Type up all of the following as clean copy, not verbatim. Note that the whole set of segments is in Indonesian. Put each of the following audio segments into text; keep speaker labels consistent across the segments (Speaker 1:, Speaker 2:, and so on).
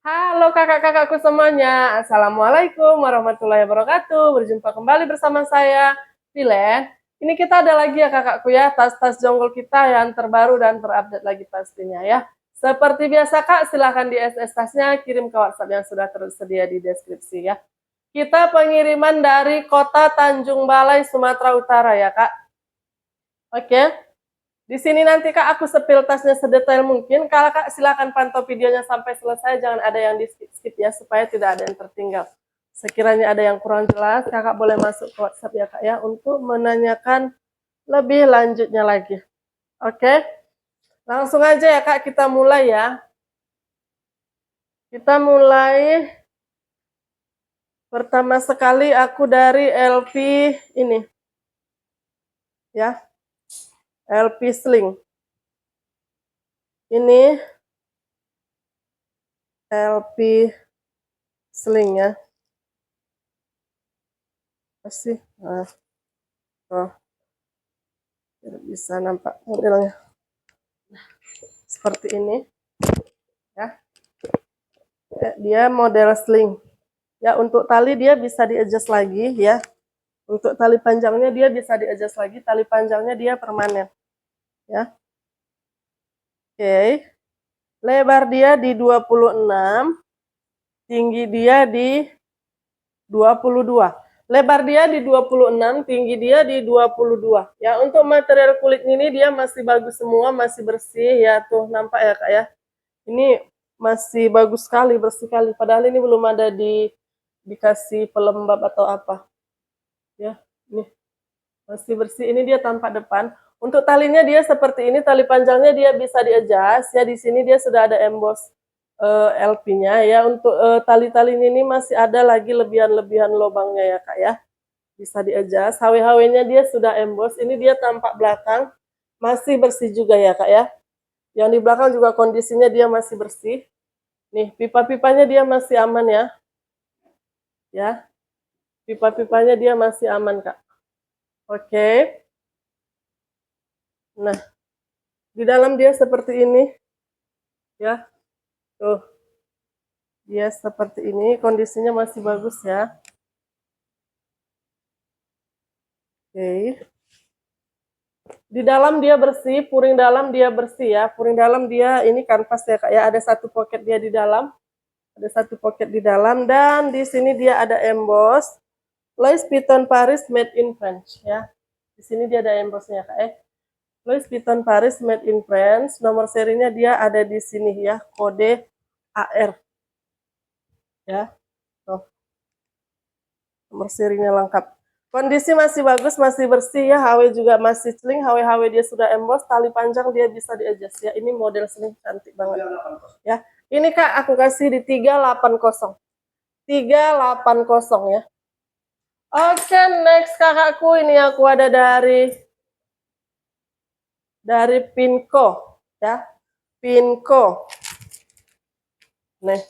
Speaker 1: Halo kakak-kakakku semuanya, Assalamualaikum warahmatullahi wabarakatuh. Berjumpa kembali bersama saya, Vilen. Ini kita ada lagi ya kakakku ya, tas-tas jonggol kita yang terbaru dan terupdate lagi pastinya ya. Seperti biasa kak, silahkan di SS tasnya, kirim ke WhatsApp yang sudah tersedia di deskripsi ya. Kita pengiriman dari kota Tanjung Balai, Sumatera Utara ya kak. Oke. Di sini nanti Kak aku sepil tasnya sedetail mungkin. Kalau Kak silakan pantau videonya sampai selesai, jangan ada yang di skip ya supaya tidak ada yang tertinggal. Sekiranya ada yang kurang jelas, Kakak boleh masuk ke WhatsApp ya Kak ya untuk menanyakan lebih lanjutnya lagi. Oke? Langsung aja ya Kak kita mulai ya. Kita mulai pertama sekali aku dari LP ini. Ya. LP Sling. Ini LP Sling ya. Masih. Nah, oh, bisa nampak modelnya seperti ini ya. Dia model sling ya. Untuk tali dia bisa di-adjust lagi ya. Untuk tali panjangnya dia bisa di-adjust lagi. Tali panjangnya dia permanen ya. Oke. Lebar dia di 26, tinggi dia di 22. Lebar dia di 26, tinggi dia di 22. Ya, untuk material kulit ini dia masih bagus semua, masih bersih ya. Tuh nampak ya Kak ya. Ini masih bagus sekali, bersih sekali. Padahal ini belum ada dikasih pelembab atau apa. Ya, ini masih bersih. Ini dia tampak depan. Untuk talinya dia seperti ini, tali panjangnya dia bisa di-adjust ya. Di sini dia sudah ada emboss LP-nya ya. Untuk tali-talinya ini masih ada lagi lebihan-lebihan lubangnya ya Kak ya. Bisa di-adjust. HW-HW-nya dia sudah emboss. Ini dia tampak belakang masih bersih juga ya Kak ya. Yang di belakang juga kondisinya dia masih bersih. Nih, pipa-pipanya dia masih aman ya. Ya. Pipa-pipanya dia masih aman, Kak. Oke. Nah, di dalam dia seperti ini. Ya. Tuh. Dia seperti ini, kondisinya masih bagus ya. Oke. Di dalam dia bersih, puring dalam dia bersih ya. Puring dalam dia ini kanvas ya Kak ya. Ada satu pocket dia di dalam. Ada satu pocket di dalam dan di sini dia ada emboss Louis Vuitton Paris made in France ya. Di sini dia ada embossnya Kak ya. Louis Vuitton Paris made in France. Nomor serinya dia ada di sini ya, kode AR. Ya. Tuh. Nomor serinya lengkap. Kondisi masih bagus, masih bersih ya. HW juga masih sling. HW dia sudah emboss. Tali panjang dia bisa di-adjust ya. Ini model sling cantik banget. Ya. Ini Kak aku kasih di 380. 380 ya. Oke, next kakakku ini aku ada dari Pinco ya. Pinco. Nih.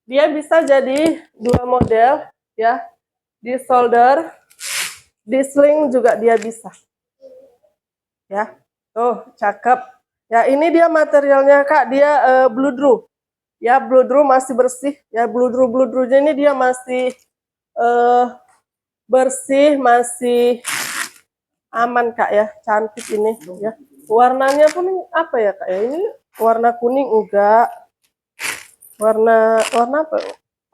Speaker 1: Dia bisa jadi dua model ya. Di solder, di sling juga dia bisa. Ya. Tuh, cakep. Ya, ini dia materialnya Kak, dia bludru. Ya, bludru masih bersih. Ya, bludru-bludrunya ini dia masih bersih, masih aman Kak ya. Cantik ini ya. Warnanya pun apa ya Kak ya? Ini warna kuning enggak. Warna apa?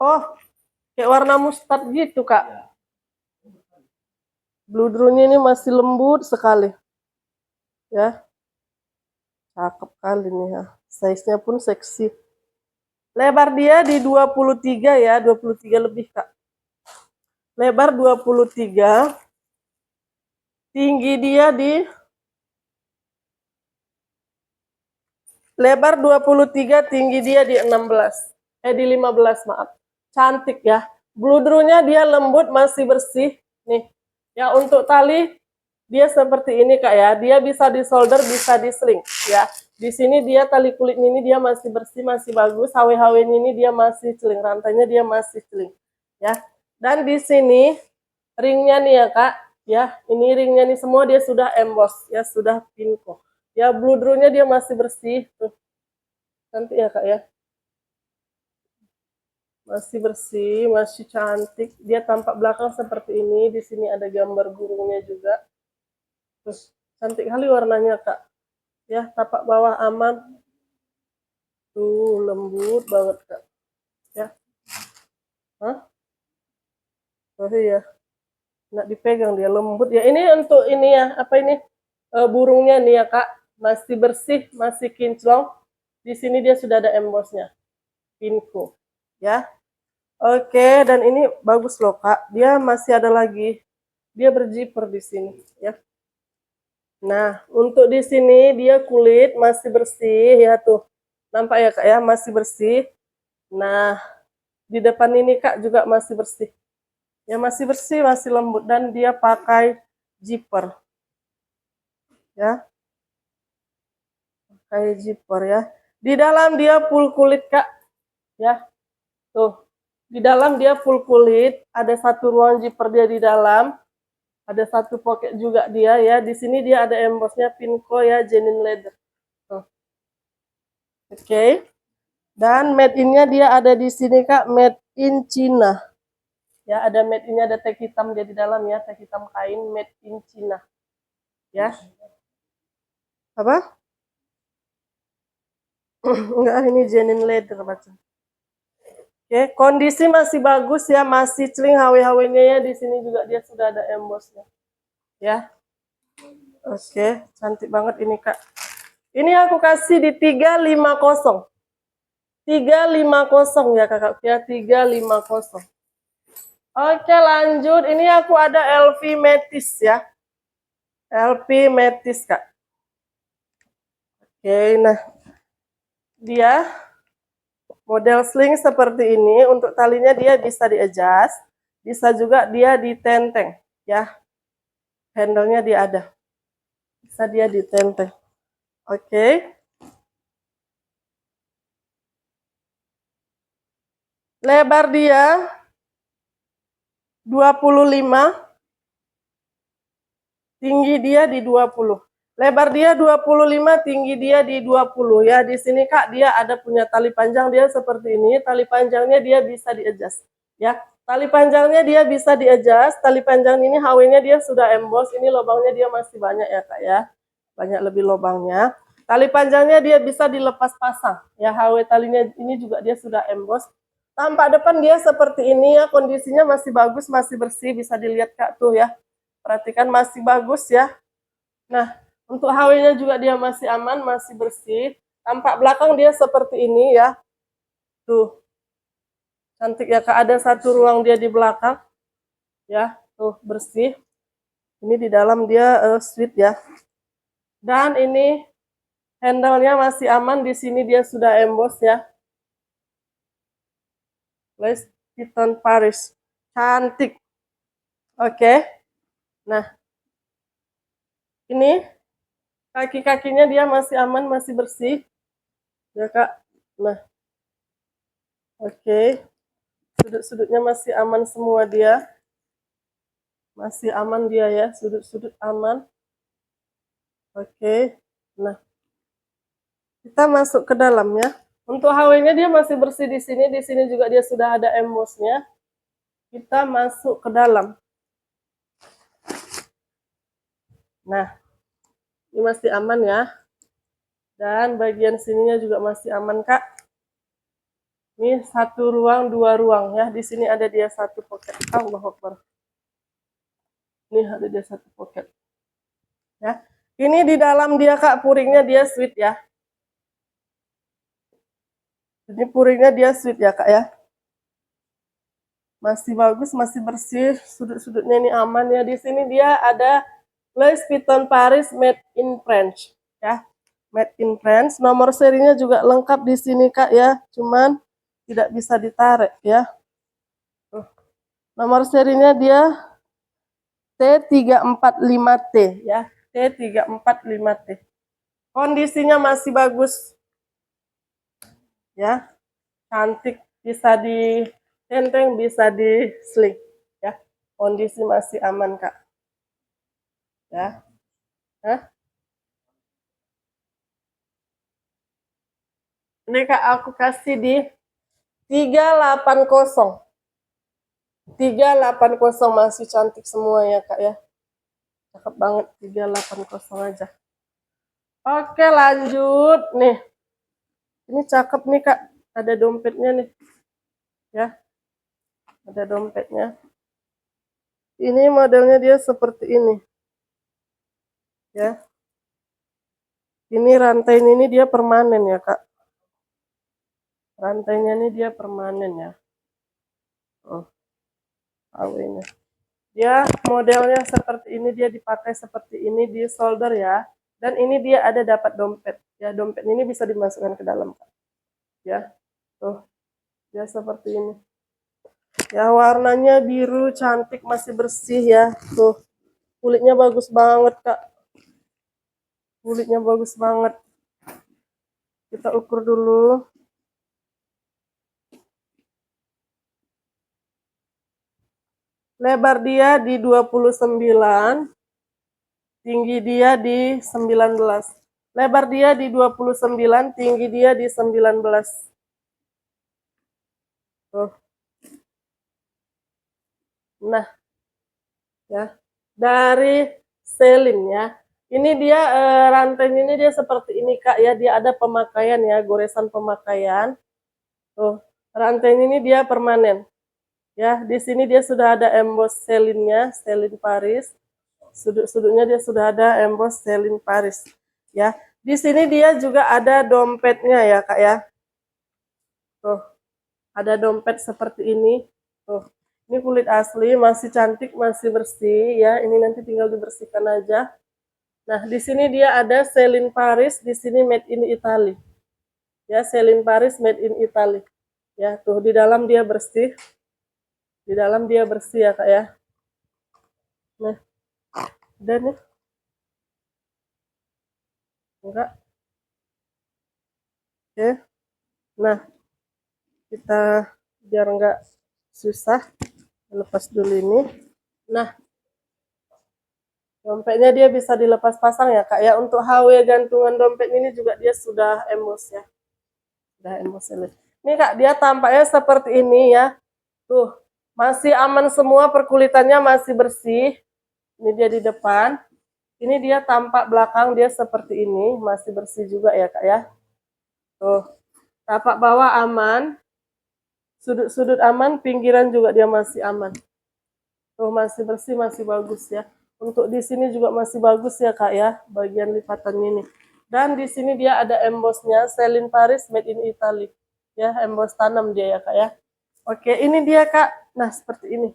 Speaker 1: Oh, kayak warna mustard gitu Kak. Bludrunya ini masih lembut sekali. Ya. Cakep kali nih ya. Size-nya pun seksi. Lebar dia di 23 ya, 23 lebih Kak. Lebar 23. Tinggi dia di lebar 23, tinggi dia di 16. Di 15, maaf. Cantik ya. Bludrunya dia lembut, masih bersih. Nih. Ya, untuk tali dia seperti ini Kak ya. Dia bisa di solder, bisa di sling ya. Di sini dia tali kulit ini dia masih bersih, masih bagus. HW-HW ini dia masih celing, rantainya dia masih celing ya. Dan di sini ringnya nih ya Kak ya. Ini ringnya nih semua dia sudah emboss ya, sudah Pinco. Ya, bludrunya dia masih bersih tuh. Cantik ya Kak ya. Masih bersih, masih cantik. Dia tampak belakang seperti ini. Di sini ada gambar burungnya juga. Terus cantik kali warnanya, Kak. Ya, tapak bawah aman. Tuh, lembut banget, Kak. Ya. Hah? Oh iya. Nak dipegang dia lembut ya. Ini untuk ini ya, apa ini? Burungnya nih ya, Kak. Masih bersih, masih kinclong. Di sini dia sudah ada embossnya. Pinko. Ya. Oke, dan ini bagus loh, Kak. Dia masih ada lagi. Dia berjiper di sini, ya. Nah, untuk di sini dia kulit masih bersih ya tuh. Nampak ya, Kak ya, masih bersih. Nah, di depan ini Kak juga masih bersih. Ya masih bersih, masih lembut dan dia pakai zipper. Ya, pakai zipper ya. Di dalam dia full kulit, Kak. Ya. Tuh. Di dalam dia full kulit, ada satu ruang zipper dia di dalam. Ada satu pocket juga dia ya. Di sini dia ada embossnya Pinko ya, genuine leather. Tuh. Oke. Dan made in-nya dia ada di sini Kak, made in China. Ya, ada made in-nya, ada tag hitam dia di dalam ya, tag hitam kain made in China. Ya. Apa? Enggak, ini genuine leather baca. Oke, kondisi masih bagus ya, masih celing HW-HW-nya ya. Di sini juga dia sudah ada embossnya. Ya. Oke, cantik banget ini Kak. Ini aku kasih di 350. 350 ya Kakak ya, 350. Oke, lanjut. Ini aku ada LV Metis ya. LV Metis, Kak. Oke, nah. Dia model sling seperti ini. Untuk talinya dia bisa di-adjust. Bisa juga dia ditenteng, ya. Handle-nya dia ada. Bisa dia ditenteng. Oke. Lebar dia 25. Tinggi dia di 20. Lebar dia 25, tinggi dia di 20 ya. Di sini Kak dia ada punya tali panjang dia seperti ini. Tali panjangnya dia bisa di-adjust ya. Tali panjangnya dia bisa di-adjust. Tali panjang ini HW-nya dia sudah emboss. Ini lubangnya dia masih banyak ya Kak ya. Banyak lebih lubangnya. Tali panjangnya dia bisa dilepas pasang ya. HW talinya ini juga dia sudah emboss. Tampak depan dia seperti ini ya. Kondisinya masih bagus, masih bersih. Bisa dilihat Kak tuh ya. Perhatikan masih bagus ya. Nah, untuk HW-nya juga dia masih aman, masih bersih. Tampak belakang dia seperti ini ya. Tuh. Cantik ya Kak, ada satu ruang dia di belakang. Ya, tuh bersih. Ini di dalam dia sweet ya. Dan ini handle-nya masih aman, di sini dia sudah emboss ya. Louis Vuitton Paris. Cantik. Oke. Nah, ini kaki-kakinya dia masih aman, masih bersih. Ya Kak. Nah, oke. Sudut-sudutnya masih aman semua dia. Masih aman dia ya, sudut-sudut aman. Oke. Nah, kita masuk ke dalam ya. Untuk HW-nya dia masih bersih di sini. Di sini juga dia sudah ada embossnya. Kita masuk ke dalam. Nah, ini masih aman ya. Dan bagian sininya juga masih aman, Kak. Ini satu ruang, dua ruang ya. Di sini ada dia satu pocket. Allahu Akbar. Ini ada dia satu pocket. Ya. Ini di dalam dia Kak, puringnya dia sweet ya. Ini puringnya dia sweet ya Kak ya. Masih bagus, masih bersih, sudut-sudutnya ini aman ya. Di sini dia ada Louis Vuitton Paris made in France ya. Made in France. Nomor serinya juga lengkap di sini Kak ya. Cuman tidak bisa ditarik ya. Nomor serinya dia T345T ya. T345T. Kondisinya masih bagus. Ya. Cantik, bisa ditenteng, bisa di sling ya. Kondisi masih aman Kak. Ya. Hah? Ini Kak aku kasih di 380. 380 masih cantik semua ya Kak ya. Cakep banget 380 aja. Oke, lanjut nih. Ini cakep nih Kak. Ada dompetnya nih. Ya. Ada dompetnya. Ini modelnya dia seperti ini. Ya. Ini rantainya ini dia permanen ya Kak. Rantainya ini dia permanen ya. Oh. Awalnya. Dia modelnya seperti ini, dia dipakai seperti ini di solder ya. Dan ini dia ada dapat dompet. Ya, dompet ini bisa dimasukkan ke dalam. Ya. Tuh. Dia seperti ini. Ya, warnanya biru, cantik, masih bersih ya. Tuh. Kulitnya bagus banget, Kak. Kulitnya bagus banget. Kita ukur dulu. Lebar dia di 29, tinggi dia di 19. Lebar dia di 29, tinggi dia di 19. Tuh. Nah, ya. Dari Celine ya. Ini dia rantainya ini dia seperti ini Kak ya, dia ada pemakaian ya, goresan pemakaian. Tuh, rantainya ini dia permanen. Ya, di sini dia sudah ada emboss Celine-nya, Celine Paris. Sudut-sudutnya dia sudah ada emboss Celine Paris. Ya, di sini dia juga ada dompetnya ya, Kak ya. Tuh, ada dompet seperti ini. Tuh, ini kulit asli, masih cantik, masih bersih ya. Ini nanti tinggal dibersihkan aja. Nah, di sini dia ada Celine Paris, di sini made in Italy. Ya, Celine Paris made in Italy. Ya, tuh di dalam dia bersih. Di dalam dia bersih ya Kak ya. Nah, udah nih. Enggak. Oke. Nah, kita biar enggak susah, lepas dulu ini. Nah, dompetnya dia bisa dilepas pasang ya Kak ya. Untuk HW gantungan dompet ini juga dia sudah emboss ya. Sudah emboss ini. Ini Kak, dia tampaknya seperti ini ya. Tuh, masih aman semua, perkulitannya masih bersih. Ini dia di depan. Ini dia tampak belakang dia seperti ini, masih bersih juga ya Kak ya. Tuh, tapak bawah aman, sudut-sudut aman, pinggiran juga dia masih aman. Tuh, masih bersih, masih bagus ya. Untuk di sini juga masih bagus ya Kak ya, bagian lipatannya ini. Dan di sini dia ada embossnya, Celine Paris made in Italy. Ya, emboss tanam dia ya Kak ya. Oke, ini dia Kak. Nah, seperti ini.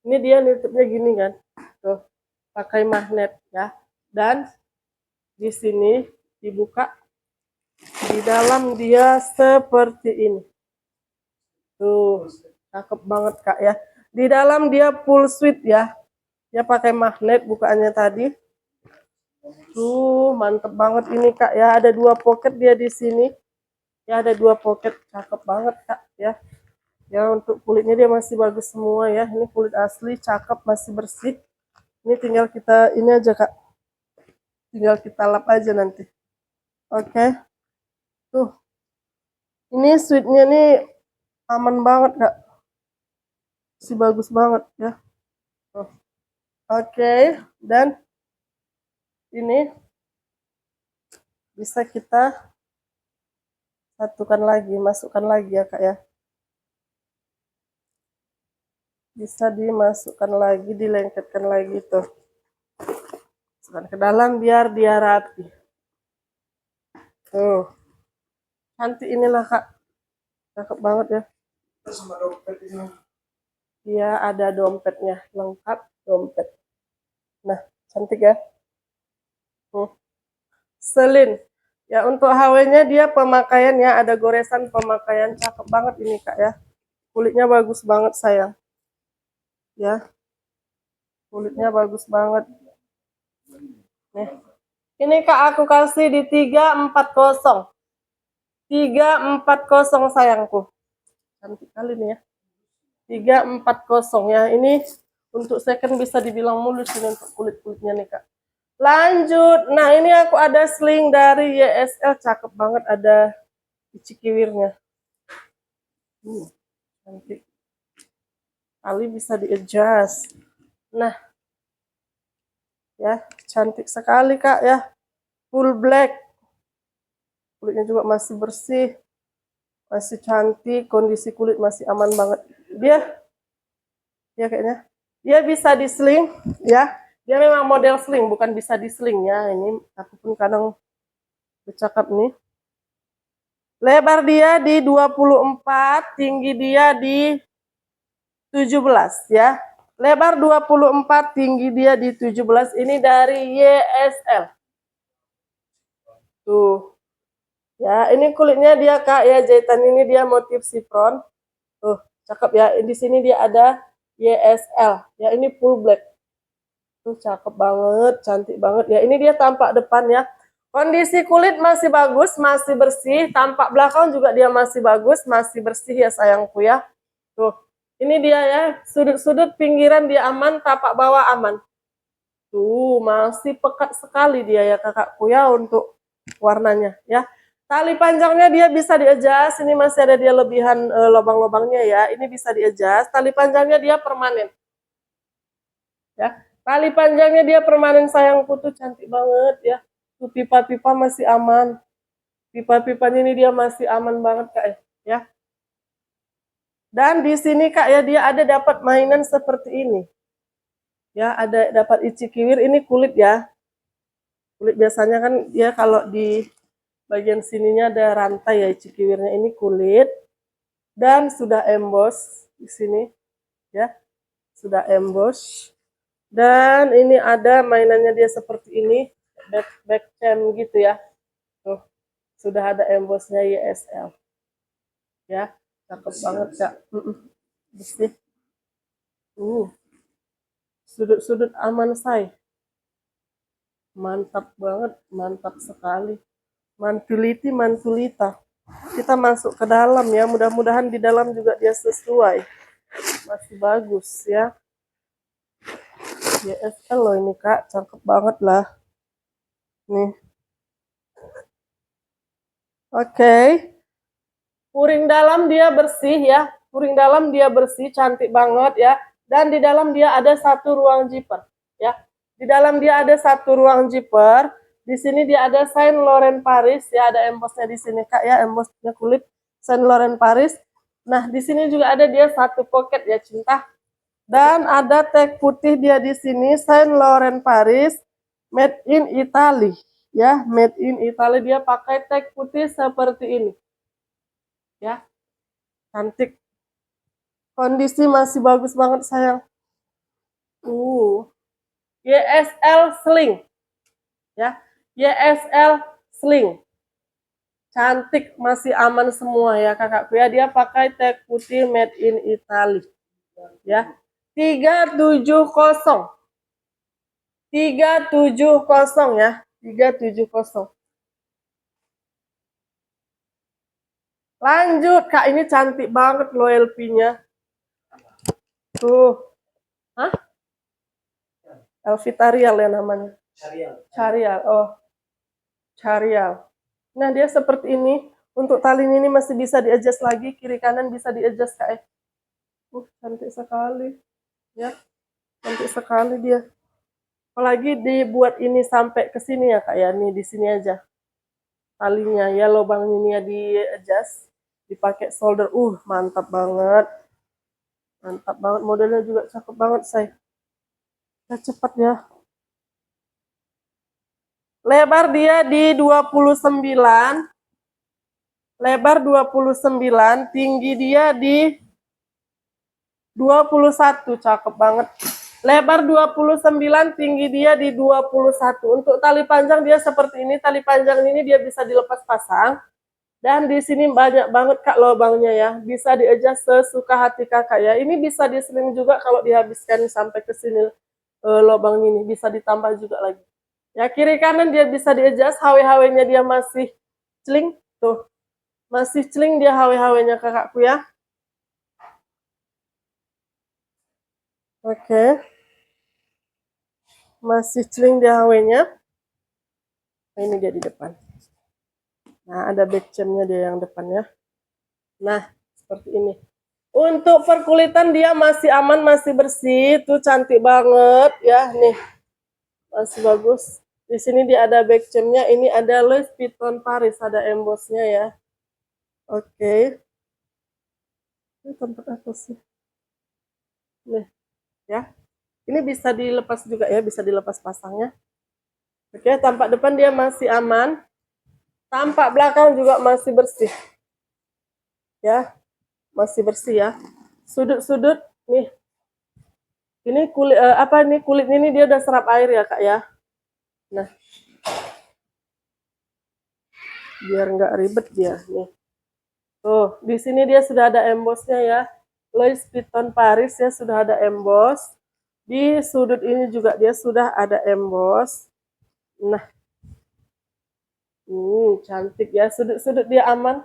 Speaker 1: Ini dia nutupnya gini kan. Tuh, pakai magnet ya. Dan di sini dibuka, di dalam dia seperti ini. Tuh, cakep banget Kak ya. Di dalam dia full suite ya. Dia pakai magnet bukaannya tadi. Tuh, mantep banget ini Kak ya. Ada 2 pocket dia di sini. Ya, ada 2 pocket, cakep banget Kak ya. Ya, untuk kulitnya dia masih bagus semua ya. Ini kulit asli, cakep, masih bersih. Ini tinggal kita ini aja Kak. Tinggal kita lap aja nanti. Oke. Tuh. Ini suite-nya nih aman banget Kak. Masih bagus banget ya. Oke, dan ini bisa kita satukan lagi, masukkan lagi ya Kak ya. Bisa dimasukkan lagi, dilengketkan lagi tuh. Masukkan ke dalam biar dia rapi. Tuh. Cantik inilah Kak. Cakep banget ya. Dia ada dompetnya, lengkap dompet. Nah, cantik ya. Celine. Ya, untuk HW-nya dia pemakaiannya ada goresan pemakaian, cakep banget ini Kak ya. Kulitnya bagus banget sayang. Ya. Kulitnya bagus banget. Nih. Ini Kak aku kasih di 340. 340 sayangku. Cantik kali nih ya. 340 ya. Ini untuk second bisa dibilang mulus ini untuk kulit-kulitnya nih Kak. Lanjut. Nah, ini aku ada sling dari YSL, cakep banget, ada cikiwirnya. Cantik. Tali bisa di-adjust. Nah, ya, cantik sekali Kak ya. Full black. Kulitnya juga masih bersih. Masih cantik, kondisi kulit masih aman banget. Dia kayaknya. Dia bisa di-sling ya. Dia memang model sling, bukan bisa di-sling ya. Ini aku pun kadang bercakap nih. Lebar dia di 24, tinggi dia di 17 ya. Lebar 24, tinggi dia di 17. Ini dari YSL. Tuh. Ya, ini kulitnya dia Kak ya, jahitan ini dia motif sifron. Tuh, cakep ya. Di sini dia ada YSL. Ya, ini full black. Tuh, cakep banget, cantik banget ya. Ini dia tampak depan ya. Kondisi kulit masih bagus, masih bersih. Tampak belakang juga dia masih bagus, masih bersih ya sayangku ya. Tuh, ini dia ya, sudut-sudut pinggiran dia aman, tapak bawah aman. Tuh, masih pekat sekali dia ya kakakku ya untuk warnanya ya. Tali panjangnya dia bisa di-adjust, ini masih ada dia lebihan lubang-lubangnya ya. Ini bisa di-adjust, tali panjangnya dia permanen. Ya, tali panjangnya dia permanen sayangku tuh cantik banget ya. Tuh pipa-pipa masih aman. Pipa-pipanya ini dia masih aman banget Kak ya. Dan di sini Kak ya dia ada dapat mainan seperti ini. Ya, ada dapat icikiwir, ini kulit ya. Kulit biasanya kan dia kalau di bagian sininya ada rantai ya icikiwirnya, ini kulit. Dan sudah emboss di sini ya. Sudah emboss. Dan ini ada mainannya dia seperti ini, back cam gitu ya. Tuh, sudah ada embossnya YSL. Ya, cakep banget Kak. Bersih. Sudut-sudut aman say. Mantap banget, mantap sekali. Mantuliti, mantulita. Kita masuk ke dalam ya, mudah-mudahan di dalam juga dia sesuai. Masih bagus ya. YSL loh ini Kak, cakep banget lah. Nih. Oke. Puring dalam dia bersih ya. Puring dalam dia bersih, cantik banget ya. Dan di dalam dia ada satu ruang zipper ya. Di dalam dia ada satu ruang zipper. Di sini dia ada Saint Laurent Paris ya, ada embossnya di sini Kak ya, embossnya kulit Saint Laurent Paris. Nah, di sini juga ada dia satu pocket ya cinta. Dan ada tag putih dia di sini Saint Laurent Paris, made in Italy ya, made in Italy. Dia pakai tag putih seperti ini. Ya. Cantik. Kondisi masih bagus banget sayang. YSL Sling. Ya. YSL Sling. Cantik, masih aman semua ya kakakku ya. Dia pakai tag putih made in Italy. Ya. 370. 370 ya. 370. Lanjut Kak, ini cantik banget loh LP-nya. Tuh. Hah? Elvitarial ya namanya. Carial. Oh. Carial. Nah, dia seperti ini. Untuk talinya ini masih bisa di-adjust lagi, kiri kanan bisa di-adjust Kak. Cantik sekali. Ya. Cantik sekali dia. Apalagi dibuat ini sampai ke sini ya Kak ya. Nih di sini aja. Talinya ya, lubang ini ya di-adjust, dipakai solder. Mantap banget. Mantap banget, modelnya juga cakep banget, say. Ya, cepat ya. Lebar dia di 29. Lebar 29, tinggi dia di 21, cakep banget. Lebar 29, tinggi dia di 21. Untuk tali panjang dia seperti ini. Tali panjang ini dia bisa dilepas pasang. Dan di sini banyak banget Kak lubangnya ya. Bisa di-adjust sesuka hati Kakak ya. Ini bisa di-sling juga kalau dihabiskan sampai ke sini lubang ini. Bisa ditambah juga lagi. Ya, kiri kanan dia bisa di-adjust. HW-HW-nya dia masih celing. Tuh. Masih celing dia HW-HW-nya kakakku ya. Oke. Masih celing dia HW-nya. Nah, ini dia di depan. Nah, ada back champ-nya dia yang depan ya. Nah, seperti ini. Untuk perkulitan dia masih aman, masih bersih, tuh cantik banget ya, nih masih bagus. Di sini dia ada back chain-nya, ini ada Louis Vuitton Paris, ada embossnya ya. Oke. Ini tempat apa sih? Nih, ya. Ini bisa dilepas juga ya, bisa dilepas pasangnya. Oke, tampak depan dia masih aman. Tampak belakang juga masih bersih. Ya, masih bersih ya. Sudut-sudut nih. Ini kulit apa nih, kulitnya ini dia udah serap air ya, Kak ya. Nah. Biar nggak ribet dia nih. Tuh, di sini dia sudah ada embossnya ya. Louis Vuitton Paris ya, sudah ada emboss. Di sudut ini juga dia sudah ada emboss. Nah, cantik ya. Sudut-sudut dia aman.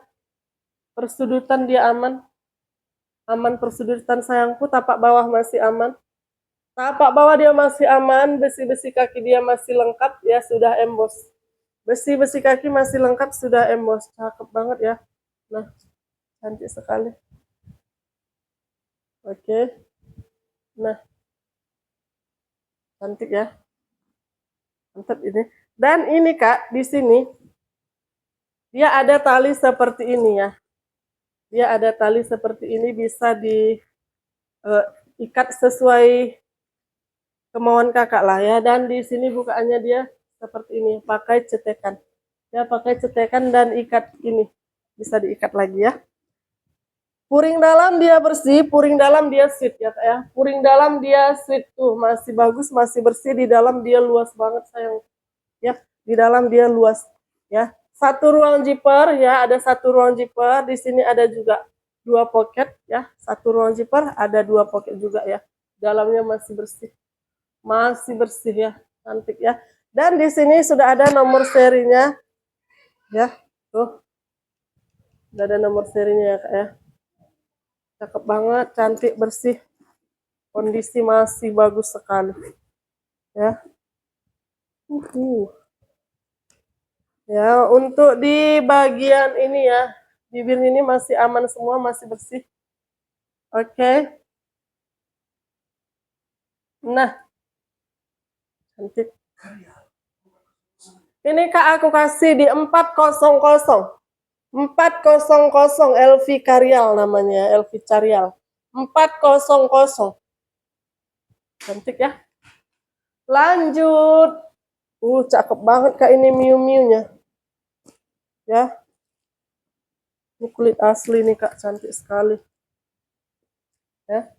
Speaker 1: Persudutan dia aman. Aman persudutan sayangku. Tapak bawah masih aman. Tapak bawah dia masih aman. Besi-besi kaki dia masih lengkap ya, sudah emboss. Besi-besi kaki masih lengkap, sudah emboss. Cakep banget ya. Nah, cantik sekali. Oke. Nah, cantik ya. Mantap ini. Dan ini Kak, di sini dia ada tali seperti ini ya. Dia ada tali seperti ini, bisa diikat sesuai kemauan Kakak lah ya. Dan di sini bukaannya dia seperti ini, pakai cetekan. Ya, pakai cetekan dan ikat ini. Bisa diikat lagi ya. Puring dalam dia bersih, puring dalam dia sweet ya Kak ya. Puring dalam dia sweet tuh, masih bagus, masih bersih. Di dalam dia luas banget sayang. Ya, di dalam dia luas ya. Satu ruang zipper ya, ada satu ruang zipper. Di sini ada juga 2 pocket ya. Satu ruang zipper, ada 2 pocket juga ya. Dalamnya masih bersih. Masih bersih ya, cantik ya. Dan di sini sudah ada nomor serinya ya. Tuh. Sudah ada nomor serinya ya Kak ya. Cakep banget, cantik, bersih. Kondisi masih bagus sekali. Ya. Ya, untuk di bagian ini ya, bibir ini masih aman semua, masih bersih. Oke. Nah, cantik. Ini Kak aku kasih di 400. 400 LV Carial namanya, LV Carial. 400. Cantik ya. Lanjut. Cakep banget Kak ini Miu Miu-nya. Ya. Ini kulit asli nih Kak, cantik sekali. Ya.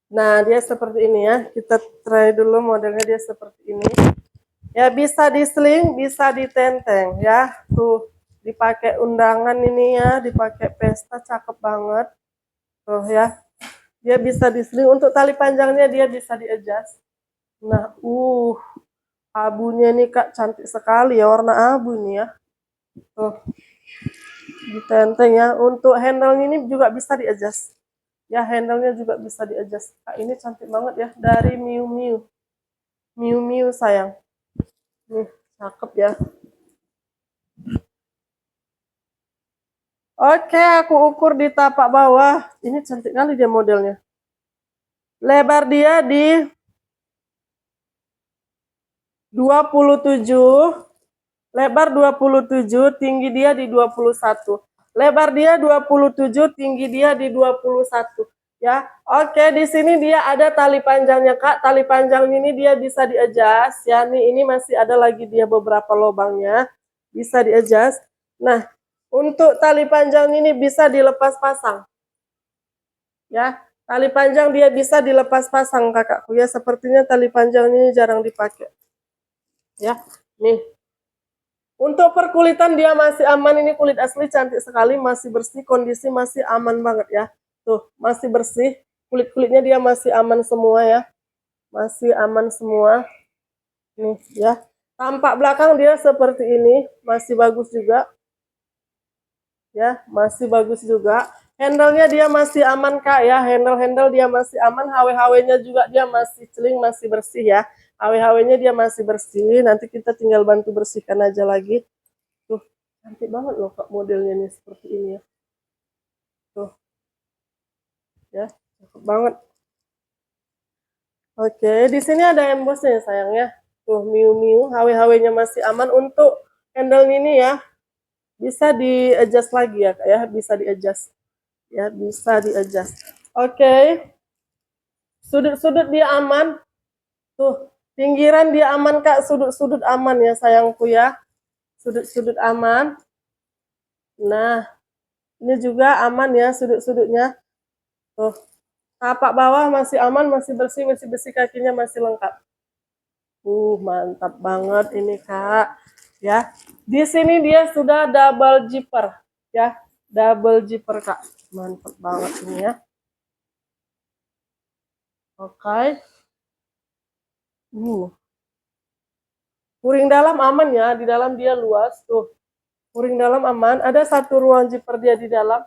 Speaker 1: Nah dia seperti ini ya. Kita try dulu modelnya dia seperti ini. Ya bisa diseling, bisa ditenteng ya. Tuh dipakai undangan ini ya, dipakai pesta, cakep banget. Tuh ya. Dia bisa diseling, untuk tali panjangnya dia bisa di-adjust. Nah, abunya nih Kak cantik sekali ya, warna abu nih ya. Tuh. Ditenteng ya. Untuk handle ini juga bisa di-adjust. Ya, handle-nya juga bisa di-adjust. Kak ini cantik banget ya, dari Miu Miu. Miu Miu sayang. Nih, cakep ya. Oke, aku ukur di tapak bawah. Ini cantik kali dia modelnya. Lebar dia di 27. Lebar 27, tinggi dia di 21. Lebar dia 27, tinggi dia di 21. Ya, oke, di sini dia ada tali panjangnya Kak. Tali panjang ini dia bisa di-adjust ya. Ini masih ada lagi dia beberapa lubangnya, bisa di-adjust. Nah, untuk tali panjang ini bisa dilepas pasang. Ya, tali panjang dia bisa dilepas pasang Kakakku ya. Sepertinya tali panjang ini jarang dipakai. Ya, nih. Untuk perkulitan dia masih aman, ini kulit asli cantik sekali, masih bersih, kondisi masih aman banget ya. Tuh, masih bersih, kulit-kulitnya dia masih aman semua ya. Masih aman semua. Nih ya. Tampak belakang dia seperti ini, masih bagus juga. Ya, masih bagus juga. Handle-nya dia masih aman Kak ya, handle-handle dia masih aman, HW-HW-nya juga dia masih celing, masih bersih ya. HW-HW-nya dia masih bersih, nanti kita tinggal bantu bersihkan aja lagi. Tuh, Cantik banget loh Kak modelnya nih seperti ini ya. Tuh, ya, cakep banget. Oke, di sini ada embossnya ya sayang ya. Tuh, Miu Miu, HW-HW-nya masih aman. Untuk handle ini ya, bisa di-adjust lagi ya Kak ya, bisa di-adjust. Ya, bisa di-adjust. Oke, sudut-sudut dia aman. Tuh, pinggiran dia aman Kak, sudut-sudut aman ya sayangku ya. Sudut-sudut aman. Nah, ini juga aman ya sudut-sudutnya. Tuh, tapak bawah masih aman, masih bersih kakinya masih lengkap. Mantap banget ini Kak. Ya, di sini dia sudah double zipper ya, double zipper Kak. Mantap banget ini ya. Oke. Puring dalam aman ya, di dalam dia luas tuh. Puring dalam aman, ada satu ruang zipper dia di dalam.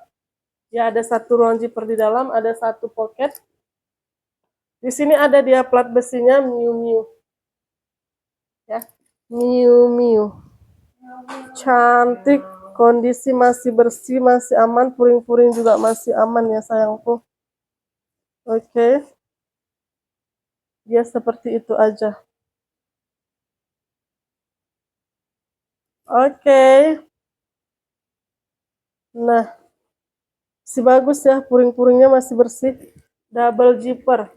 Speaker 1: Ya, ada satu ruang zipper di dalam, ada satu pocket. Di sini ada dia plat besinya Miu Miu. Ya, Miu Miu. Cantik, kondisi masih bersih, masih aman, puring-puring juga masih aman ya sayangku. Oke. Dia seperti itu aja. Oke. Nah, masih bagus ya, puring-puringnya masih bersih. Double zipper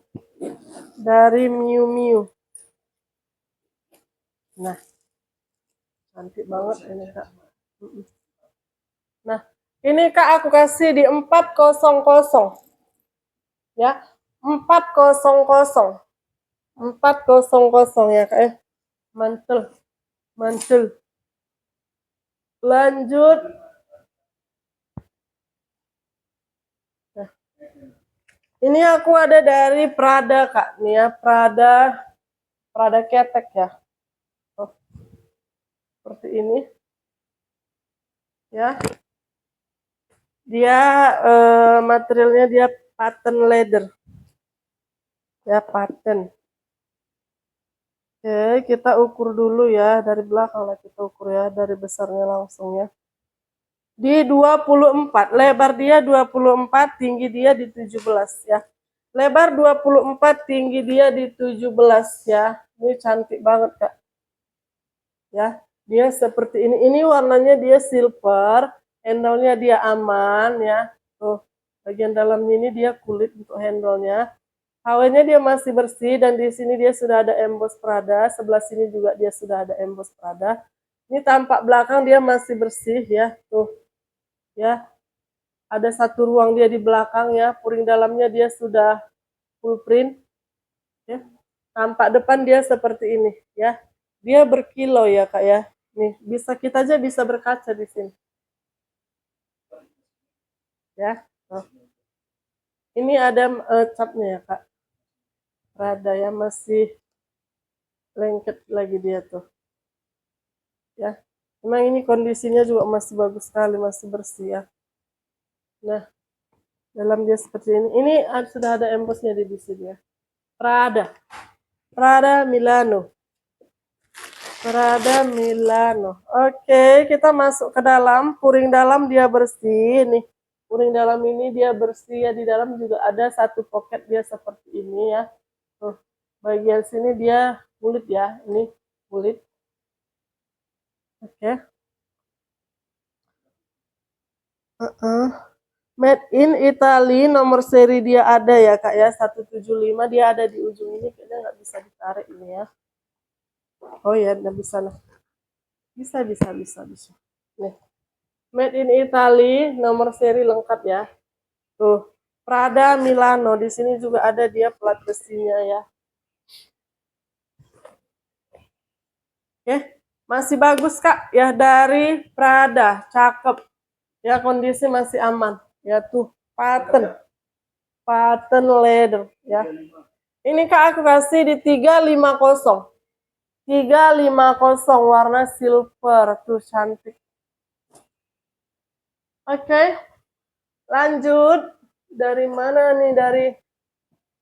Speaker 1: dari Miu Miu. Nah, cantik banget ini Kak. Nah, ini Kak aku kasih di 400. Ya, 400. 400 ya Kak ya. Mantul. Mantul. Lanjut. Nah, ini aku ada dari Prada Kak. Nih ya, Prada ketek ya. Oh, seperti ini. Ya. Dia materialnya dia pattern leather. Ya, pattern. Oke, kita ukur dulu ya dari belakang lah kita ukur ya, dari besarnya langsung ya. Di 24, lebar dia 24, tinggi dia di 17 ya. Lebar 24, tinggi dia di 17 ya. Ini cantik banget Kak. Ya, dia seperti ini. Ini warnanya dia silver, handle-nya dia aman ya. Tuh, bagian dalamnya ini dia kulit untuk handle-nya. HW-nya dia masih bersih dan di sini dia sudah ada emboss Prada, sebelah sini juga dia sudah ada emboss Prada. Ini tampak belakang dia masih bersih ya, tuh. Ya. Ada satu ruang dia di belakang ya, puring dalamnya dia sudah full print. Ya. Tampak depan dia seperti ini ya. Dia berkilau ya Kak ya. Nih, kita aja bisa berkaca di sini. Ya. Tuh. Ini ada capnya ya Kak. Prada ya, masih lengket lagi dia tuh. Ya, memang ini kondisinya juga masih bagus sekali, masih bersih ya. Nah, dalam dia seperti ini. Ini sudah ada embossnya di sini ya. Prada Milano. Prada Milano. Oke, kita masuk ke dalam. Puring dalam dia bersih nih. Puring dalam ini dia bersih ya. Di dalam juga ada satu pocket dia seperti ini ya. Tuh, bagian sini dia kulit ya. Ini kulit. Oke. Made in Italy, nomor seri dia ada ya Kak ya, 175, dia ada di ujung ini, kayaknya nggak bisa ditarik ini ya. Oh ya, nggak bisa lah. Bisa. Nih, Made in Italy, nomor seri lengkap ya. Tuh, Prada Milano, di sini juga ada dia plat besinya ya. Oke, masih bagus Kak ya, dari Prada, cakep. Ya, kondisi masih aman. Ya tuh, pattern leather ya. Ini Kak aku kasih di 350. 350 warna silver tuh cantik. Oke. Lanjut. Dari mana nih? Dari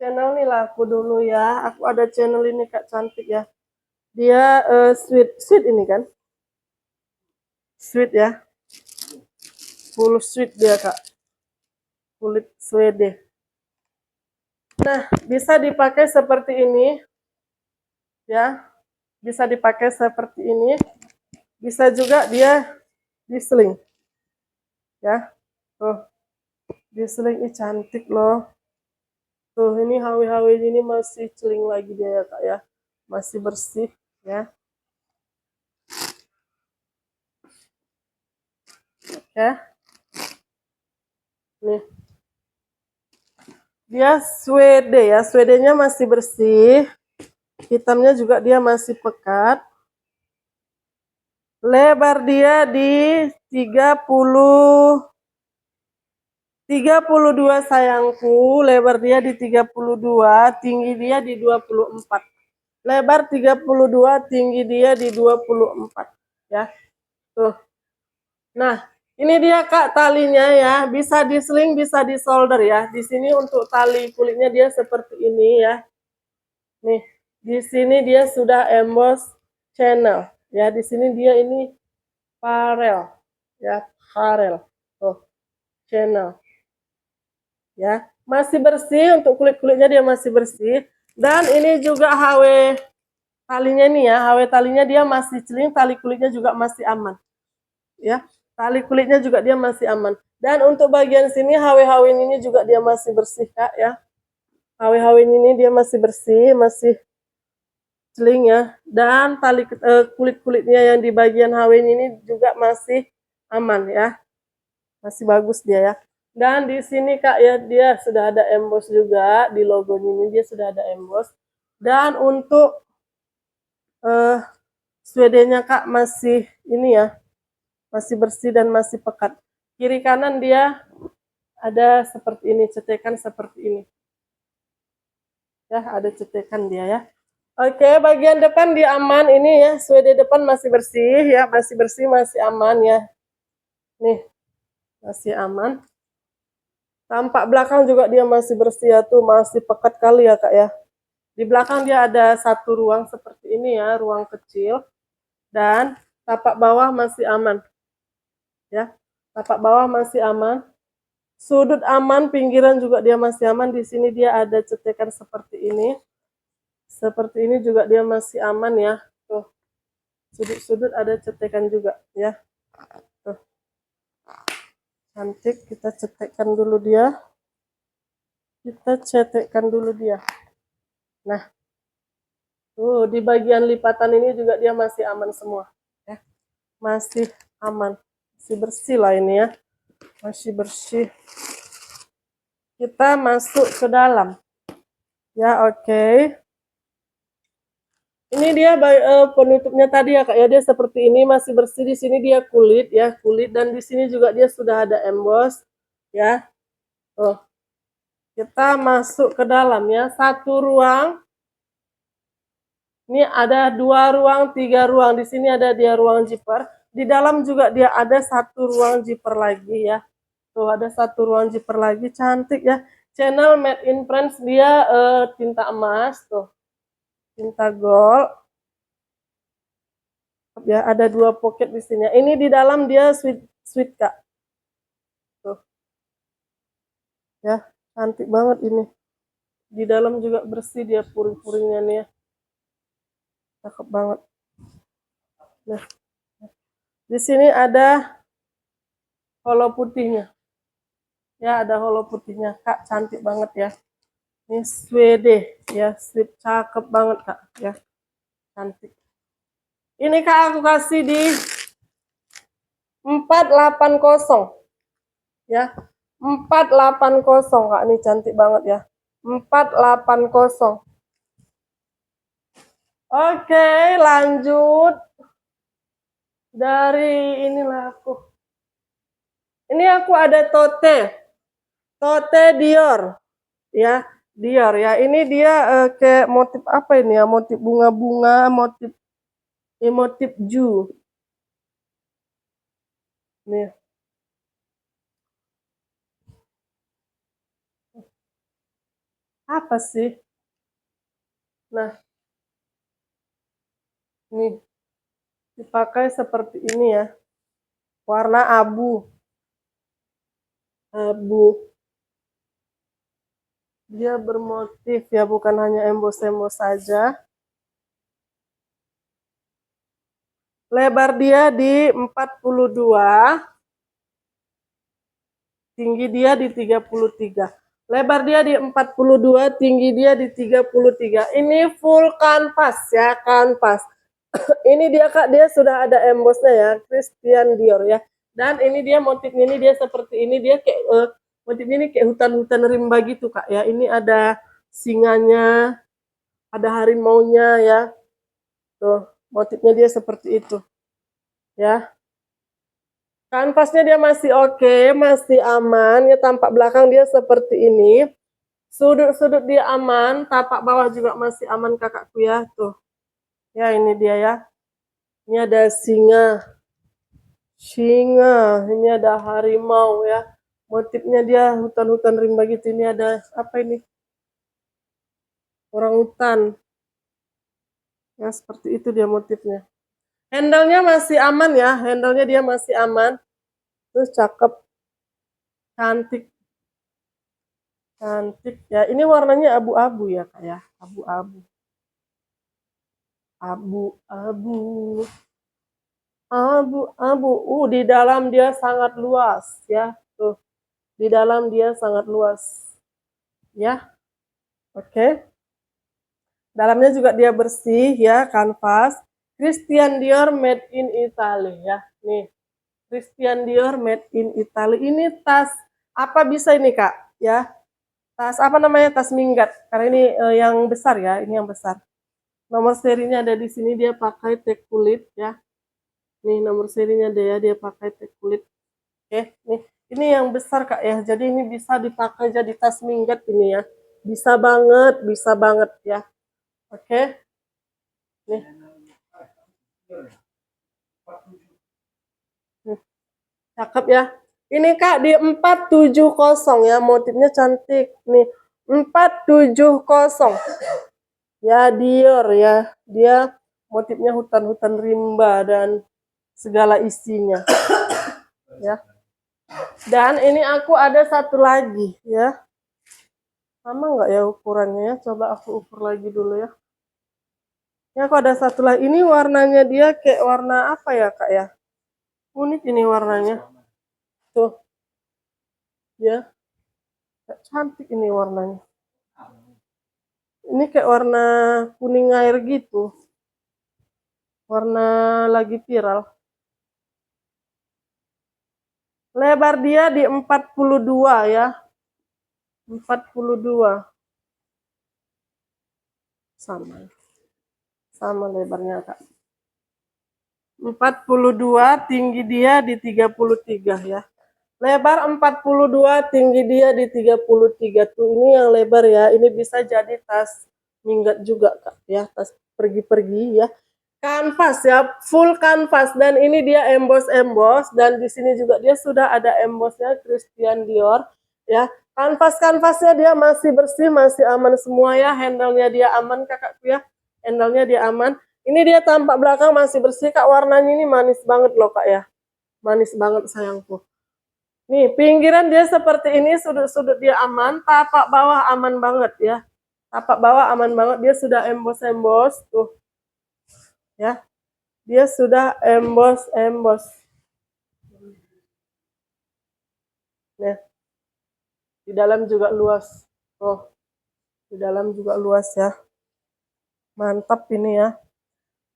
Speaker 1: channel nih lah aku dulu ya. Aku ada channel ini Kak cantik ya. Dia sweet ini kan. sweet ya. Full sweet dia Kak. Kulit Swede. Nah, bisa dipakai seperti ini. Ya. Bisa dipakai seperti ini. Bisa juga dia diseling. Ya. Tuh. Diseling ini cantik loh. Tuh, ini HW-HW ini masih celing lagi dia ya Kak ya. Masih bersih ya. Ya. Nih. Dia Swede ya. Swedenya masih bersih. Hitamnya juga dia masih pekat. Lebar dia di 32 sayangku. Lebar dia di 32, tinggi dia di 24. Lebar 32, tinggi dia di 24 ya. Tuh. Nah, ini dia Kak talinya ya. Bisa diseling, bisa disolder ya. Di sini untuk tali kulitnya dia seperti ini ya. Nih, di sini dia sudah emboss channel. Ya, di sini dia ini parel. Ya, parel. Tuh, channel. Ya, masih bersih untuk kulit-kulitnya dia masih bersih. Dan ini juga HW talinya nih ya. HW talinya dia masih celing, tali kulitnya juga masih aman. Ya, tali kulitnya juga dia masih aman. Dan untuk bagian sini HW-HW ini juga dia masih bersih Kak ya. HW-HW ini dia masih bersih, masih celing ya. Dan tali kulit-kulitnya yang di bagian HW ini juga masih aman ya. Masih bagus dia ya. Dan di sini Kak ya dia sudah ada emboss juga di logonya ini dia sudah ada emboss. Dan untuk Swedenya Kak masih ini ya. Masih bersih dan masih pekat. Kiri kanan dia ada seperti ini, cetekan seperti ini. Ya, ada cetekan dia ya. Oke, bagian depan dia aman ini ya. Swede depan masih bersih ya, masih bersih, masih aman ya. Nih, masih aman. Tampak belakang juga dia masih bersih ya tuh, masih pekat kali ya Kak ya. Di belakang dia ada satu ruang seperti ini ya, ruang kecil. Dan tapak bawah masih aman. Ya, tapak bawah masih aman. Sudut aman, pinggiran juga dia masih aman. Di sini dia ada cetekan seperti ini. Seperti ini juga dia masih aman ya. Tuh. Sudut-sudut ada cetekan juga ya. Tuh. Cantik, kita cetekkan dulu dia. Kita cetekkan dulu dia. Nah. Tuh, di bagian lipatan ini juga dia masih aman semua ya. Masih aman. Masih bersih lah ini ya. Masih bersih. Kita masuk ke dalam. Ya, oke. Ini dia penutupnya tadi ya Kak ya, dia seperti ini masih bersih. Di sini dia kulit ya, kulit, dan di sini juga dia sudah ada emboss ya. Tuh. Kita masuk ke dalam ya, satu ruang. Ini ada 2 ruang, 3 ruang. Di sini ada dia ruang zipper. Di dalam juga dia ada satu ruang zipper lagi ya. Tuh ada satu ruang zipper lagi, cantik ya. Channel Made in France dia tinta emas tuh. Tinta gold. Ya, ada 2 pocket di sini. Ini di dalam dia sweet Kak. Tuh. Ya, cantik banget ini. Di dalam juga bersih dia puring-puringnya nih ya. Cakep banget. Nah. Di sini ada holo putihnya. Ya, ada holo putihnya. Kak, cantik banget ya. Ini Swede ya, sweet, cakep banget Kak ya. Cantik. Ini Kak aku kasih di 480 ya. 480 Kak, ini cantik banget ya. 480. Oke, lanjut. Dari inilah aku. Ini aku ada tote. Tote Dior. Ya, Dior ya. Ini dia kayak motif apa ini ya? Motif bunga-bunga, motif ju. Nih. Apa sih? Nah, nih. Dipakai seperti ini ya. Warna abu. Abu. Dia bermotif ya, bukan hanya embos-embos saja. Lebar dia di 42. Tinggi dia di 33. Lebar dia di 42, tinggi dia di 33. Ini full kanvas ya, kanvas. Ini dia Kak, dia sudah ada embosnya ya, Christian Dior ya. Dan ini dia motifnya, ini dia seperti ini, dia kayak motifnya ini kayak hutan-hutan rimba gitu Kak ya. Ini ada singanya, ada harimaunya ya. Tuh, motifnya dia seperti itu. Ya. Kanvasnya dia masih oke, masih aman. Ya, tampak belakang dia seperti ini. Sudut-sudut dia aman, tapak bawah juga masih aman kakakku ya. Tuh. Ya, ini dia ya. Ini ada singa. Singa, ini ada harimau ya. Motifnya dia hutan-hutan rimba gitu. Ini ada apa ini? Orang hutan. Ya, seperti itu dia motifnya. Handle-nya masih aman ya. Handle-nya dia masih aman. Terus cakep. Cantik. Cantik ya. Ini warnanya abu-abu ya Kak ya. Abu-abu. Abu-abu. Abu-abu. Di dalam dia sangat luas ya. Tuh. Di dalam dia sangat luas. Ya. Oke. Dalamnya juga dia bersih ya, kanvas. Christian Dior made in Italy ya. Nih. Christian Dior made in Italy. Ini tas apa bisa ini Kak? Ya. Tas apa namanya? Tas minggat. Karena ini yang besar ya, ini yang besar. Nomor serinya ada di sini, dia pakai tag kulit ya. Nih nomor serinya dia pakai tag kulit. Oke, nih. Ini yang besar Kak ya. Jadi ini bisa dipakai jadi tas minggat ini ya. Bisa banget ya. Oke. Nih. Nih. Cakep ya. Ini Kak di 470 ya. Motifnya cantik. Nih, 470. Ya Dior ya. Dia motifnya hutan-hutan rimba dan segala isinya. Ya. Dan ini aku ada satu lagi ya. Sama nggak ya ukurannya ya? Coba aku ukur lagi dulu ya. Ini aku ada satu lagi. Ini warnanya dia kayak warna apa ya Kak ya? Unik ini warnanya. Tuh. Ya. Cantik ini warnanya. Ini kayak warna kuning air gitu. Warna lagi viral. Lebar dia di 42 ya. 42. Sama. Sama lebarnya Kak. 42, tinggi dia di 33 ya. Lebar 42, tinggi dia di 33. Tuh ini yang lebar ya. Ini bisa jadi tas minggat juga Kak ya, tas pergi-pergi ya. Kanvas ya, full kanvas, dan ini dia embos-embos, dan di sini juga dia sudah ada embosnya Christian Dior ya. Kanvas-kanvasnya dia masih bersih, masih aman semua ya. Handle-nya dia aman kakakku ya. Handle-nya dia aman. Ini dia tampak belakang masih bersih Kak. Warnanya ini manis banget loh Kak ya. Manis banget sayangku. Nih, pinggiran dia seperti ini, sudut-sudut dia aman, tapak bawah aman banget ya. Tapak bawah aman banget, dia sudah embos-embos tuh. Ya. Dia sudah embos-embos. Nah, di dalam juga luas. Oh, di dalam juga luas ya. Mantap ini ya.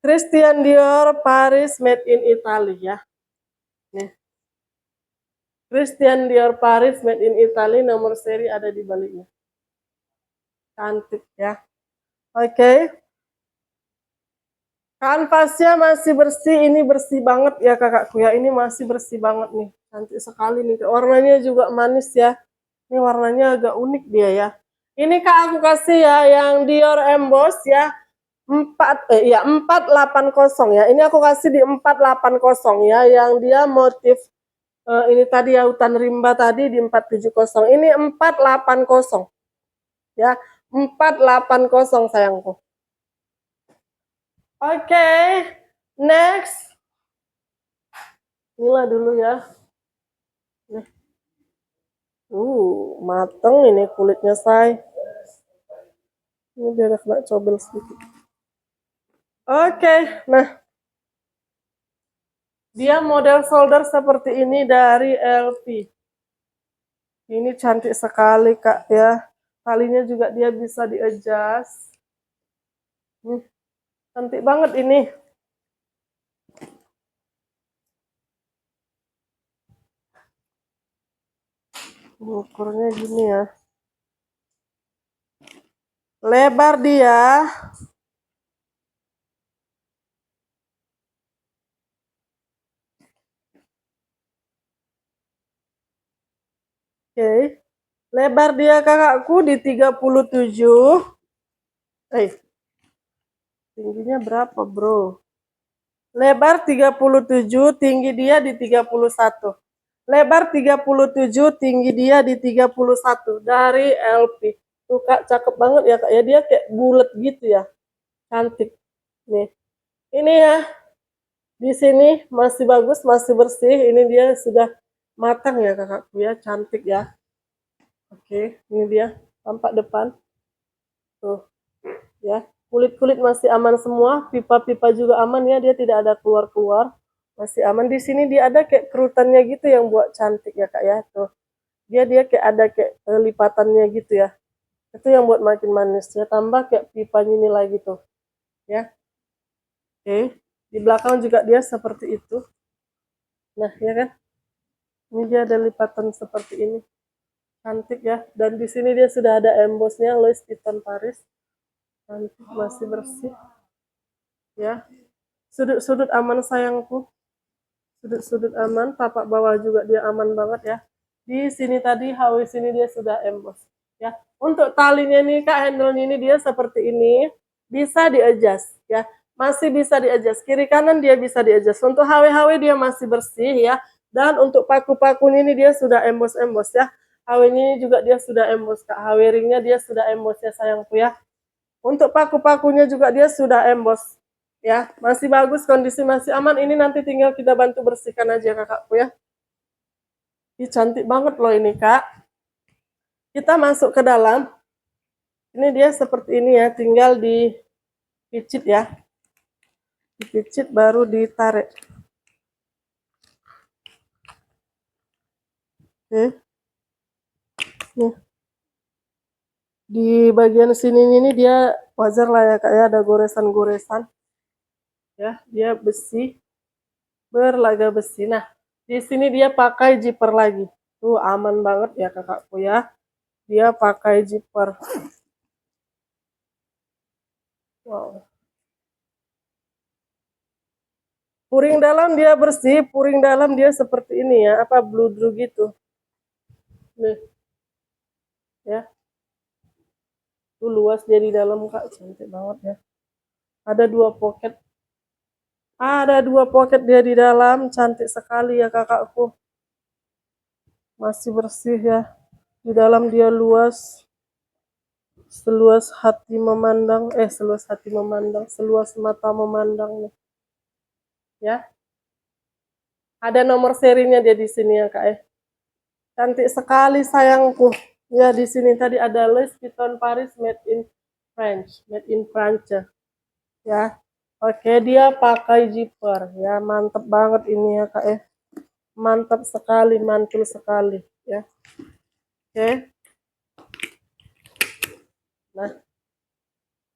Speaker 1: Christian Dior Paris made in Italy ya. Nih. Christian Dior Paris made in Italy, nomor seri ada di baliknya. Cantik ya. Oke. Kanvasnya masih bersih, ini bersih banget ya kakakku ya. Ini masih bersih banget nih. Cantik sekali nih. Warnanya juga manis ya. Ini warnanya agak unik dia ya. Ini Kak aku kasih ya yang Dior emboss ya. 480 ya. Ini aku kasih di 480 ya, yang dia motif ini tadi ya, hutan rimba tadi di 470. Ini 480 ya. 480 sayangku. Oke. Next. Inilah dulu ya. Nih. Mateng ini kulitnya, say. Ini biar kena cobel sedikit. Oke, nah. Dia model solder seperti ini dari LP. Ini cantik sekali, Kak, ya. Talinya juga dia bisa di-adjust. Cantik banget ini. Ukurnya gini ya. Lebar dia. Oke. Lebar dia, kakakku, di 37. Tingginya berapa, bro? Lebar 37, tinggi dia di 31. Lebar 37, tinggi dia di 31 dari LP. Tuh, Kak, cakep banget ya, Kak. Ya, dia kayak bulat gitu ya. Cantik. Nih. Ini ya. Di sini masih bagus, masih bersih. Ini dia sudah matang ya, kakakku ya. Cantik ya. Oke, ini dia tampak depan. Tuh, ya. Kulit-kulit masih aman semua, pipa-pipa juga aman ya, dia tidak ada keluar-keluar. Masih aman. Di sini dia ada kayak kerutannya gitu yang buat cantik ya, Kak ya. Tuh. Dia kayak ada kayak lipatannya gitu ya. Itu yang buat makin manis ya. Tambah kayak pipanya ini lagi tuh. Ya. Oke. Di belakang juga dia seperti itu. Nah, ya kan? Ini dia ada lipatan seperti ini. Cantik ya. Dan di sini dia sudah ada embossnya Louis Vuitton Paris. Cantik, masih bersih. Ya. Sudut-sudut aman, sayangku. Sudut-sudut aman, tapak bawah juga dia aman banget ya. Di sini tadi HW sini dia sudah emboss ya. Untuk talinya nih, Kak, handle ini dia seperti ini, bisa di-adjust ya. Masih bisa di-adjust, kiri kanan dia bisa di-adjust. Untuk HW dia masih bersih ya. Dan untuk paku-pakunya ini dia sudah emboss ya. HW ini juga dia sudah emboss, Kak. HW ringnya dia sudah emboss ya, sayangku ya. Untuk paku-pakunya juga dia sudah emboss ya, masih bagus, kondisi masih aman. Ini nanti tinggal kita bantu bersihkan aja, kakakku ya. Ini cantik banget loh ini, Kak. Kita masuk ke dalam. Ini dia seperti ini ya, tinggal dipicit ya. Dipicit baru ditarik. Oke. Nih. Di bagian sini ini dia wajar lah ya, Kak ya, ada goresan-goresan. Ya, dia besi. Berlaga besi. Nah, di sini dia pakai zipper lagi. Tuh aman banget ya, kakakku ya. Dia pakai zipper. Wow. Puring dalam dia bersih, puring dalam dia seperti ini ya, apa bludru gitu. Nih. Ya. Tuh luas dia di dalam, Kak, cantik banget ya. Ada 2 pocket. Ada 2 pocket dia di dalam, cantik sekali ya, kakakku. Masih bersih ya. Di dalam dia luas. Seluas hati memandang, seluas mata memandang. Ya. Ada nomor serinya dia di sini ya, Kak ya. Cantik sekali, sayangku. Ya, di sini tadi ada Louis Vuitton Paris made in France ya. Oke, dia pakai zipper ya, mantep banget ini ya, Kak ya. Mantap sekali, mantul sekali ya. Oke. Nah,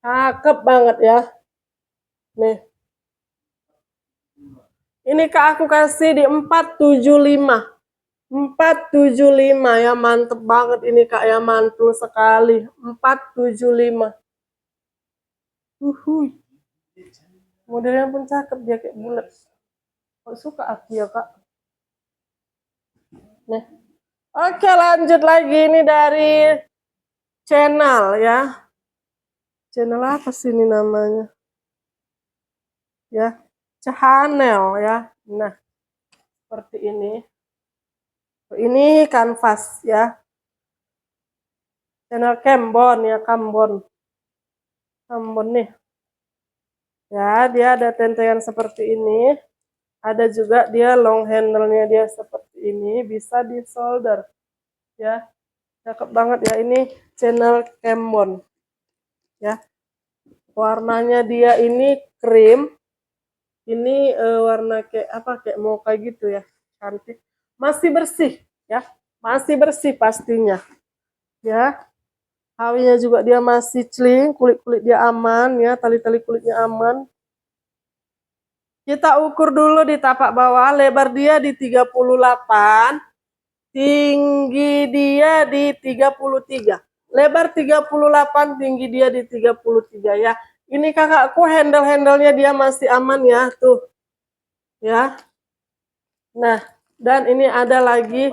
Speaker 1: cakep banget ya. Nih. Ini, Kak, aku kasih di 475. 475 ya, mantep banget ini, Kak ya, mantul sekali. 475. Modelnya pun cakep, dia kayak bulat. Kok suka aku ya, Kak. Nih. Oke, lanjut lagi, ini dari channel ya. Channel apa sih ini namanya? Ya, Chanel ya. Nah, seperti ini. Ini kanvas ya. Channel Cambon ya, Cambon nih. Ya, dia ada tentengan seperti ini. Ada juga dia long handle-nya dia seperti ini, bisa di solder ya. Cakep banget ya, ini channel Cambon ya. Warnanya dia ini krim. Ini warna kayak apa, kayak mau kayak gitu ya, cantik. Masih bersih ya, masih bersih pastinya ya. Hawinya juga dia masih clean, kulit-kulit dia aman ya, tali-tali kulitnya aman. Kita ukur dulu di tapak bawah, lebar dia di 38, tinggi dia di 33. Lebar 38, tinggi dia di 33 ya. Ini kakakku handle-handlenya dia masih aman ya, tuh. Ya. Nah, dan ini ada lagi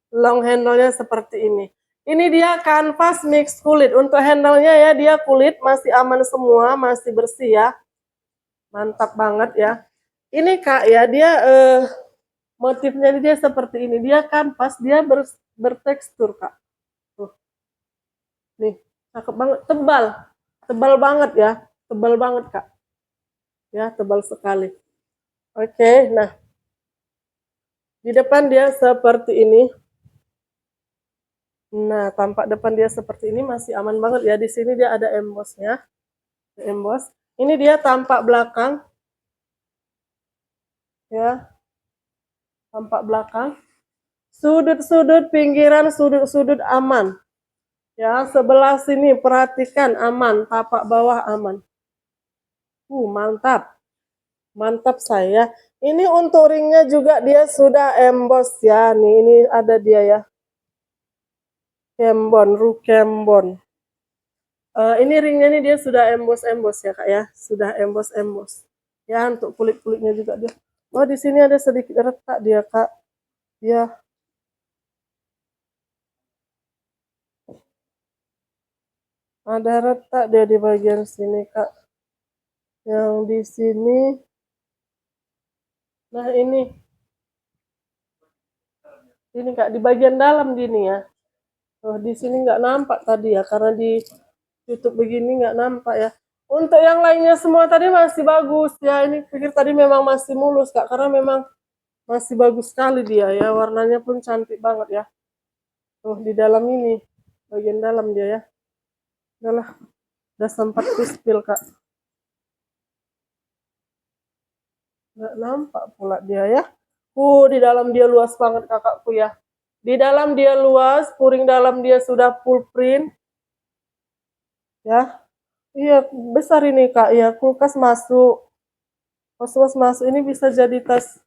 Speaker 1: long handle-nya seperti ini. Ini dia kanvas mix kulit. Untuk handle-nya ya, dia kulit masih aman semua, masih bersih ya. Mantap banget ya. Ini Kak ya, dia motifnya dia seperti ini. Dia kanvas, dia bertekstur Kak. Tuh. Nih, cakep banget, tebal. Tebal banget ya. Tebal banget Kak. Ya, tebal sekali. Oke, nah. Di depan dia seperti ini. Nah, tampak depan dia seperti ini masih aman banget ya. Di sini dia ada embossnya. Emboss. Ini dia tampak belakang. Ya. Tampak belakang. Sudut-sudut pinggiran, sudut-sudut aman. Ya, sebelah sini perhatikan aman, tapak bawah aman. Mantap. Mantap saya. Ini untuk ringnya juga dia sudah emboss ya. Nih, ini ada dia ya. Cambon, Cambon. Ini ringnya nih dia sudah emboss ya Kak ya, sudah emboss. Ya, untuk kulit-kulitnya juga dia. Oh, di sini ada sedikit retak dia Kak. Ya. Ada retak dia di bagian sini Kak. Yang di sini. Nah, ini Kak di bagian dalam gini ya. Oh, di sini nggak nampak tadi ya, karena di YouTube begini nggak nampak ya. Untuk yang lainnya semua tadi masih bagus ya. Ini pikir tadi memang masih mulus Kak, karena memang masih bagus sekali dia ya. Warnanya pun cantik banget ya. Tuh di dalam ini, bagian dalam dia ya. Udah sempat kuspil Kak. Nggak nampak pula dia ya. Di dalam dia luas banget kakakku ya. Di dalam dia luas, puring dalam dia sudah full print. Ya. Iya, besar ini Kak ya. Kulkas masuk. Was-was masuk. Ini bisa jadi tas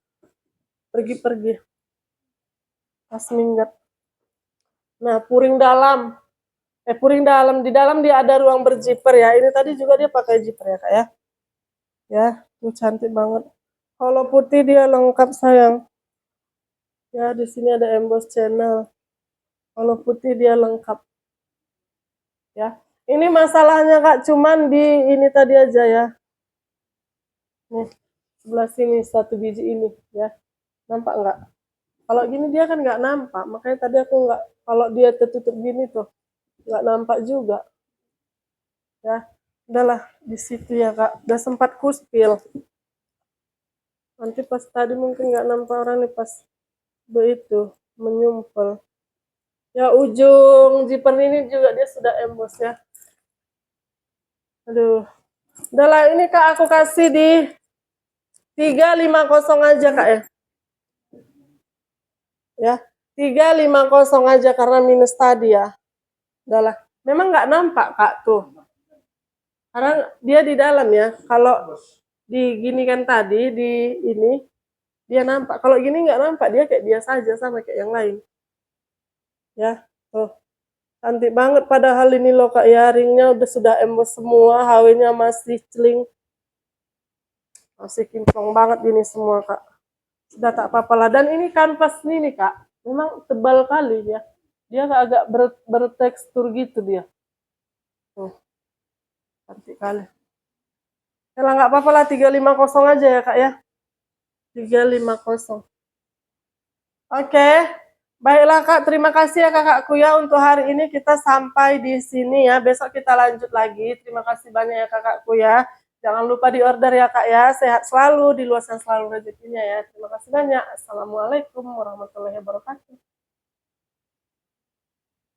Speaker 1: pergi-pergi. Tas minggat. Nah, puring dalam. Di dalam dia ada ruang berjiper ya. Ini tadi juga dia pakai jiper ya Kak ya. Ya, tuh cantik banget. Kalau putih dia lengkap sayang. Ya, di sini ada emboss channel. Kalau putih dia lengkap. Ya. Ini masalahnya Kak, cuman di ini tadi aja ya. Nih, sebelah sini satu biji ini ya. Nampak nggak? Kalau gini dia kan nggak nampak. Makanya tadi aku nggak, kalau dia tertutup gini tuh nggak nampak juga. Ya, udahlah di situ ya Kak. Udah sempat kuspil. Nanti pas tadi mungkin nggak nampak orang nih pas begitu menyumpel. Ya, ujung zipper ini juga dia sudah emboss ya. Aduh. Udahlah, ini Kak aku kasih di 350 aja Kak ya. Ya, 350 aja karena minus tadi ya. Udahlah. Memang nggak nampak Kak tuh. Karena dia di dalam ya. Kalau diginikan tadi di ini dia nampak. Kalau gini nggak nampak, dia kayak biasa aja sama kayak yang lain. Ya, tuh. Cantik banget padahal ini loh Kak ya, ringnya sudah emboss semua, HW-nya masih celing. Masih kinclong banget ini semua Kak. Sudah tak apa-apa lah. Dan ini kanvas ini Kak, memang tebal kali ya. Dia agak bertekstur gitu dia. Tuh. Cantik kali. Ya nggak apa-apa lah, 350 aja ya Kak ya. 350. Oke. Baiklah Kak, terima kasih ya kakakku ya, untuk hari ini kita sampai di sini ya. Besok kita lanjut lagi. Terima kasih banyak ya kakakku ya. Jangan lupa di order ya Kak ya. Sehat selalu, diluaskan selalu rezekinya ya. Terima kasih banyak. Assalamualaikum warahmatullahi wabarakatuh.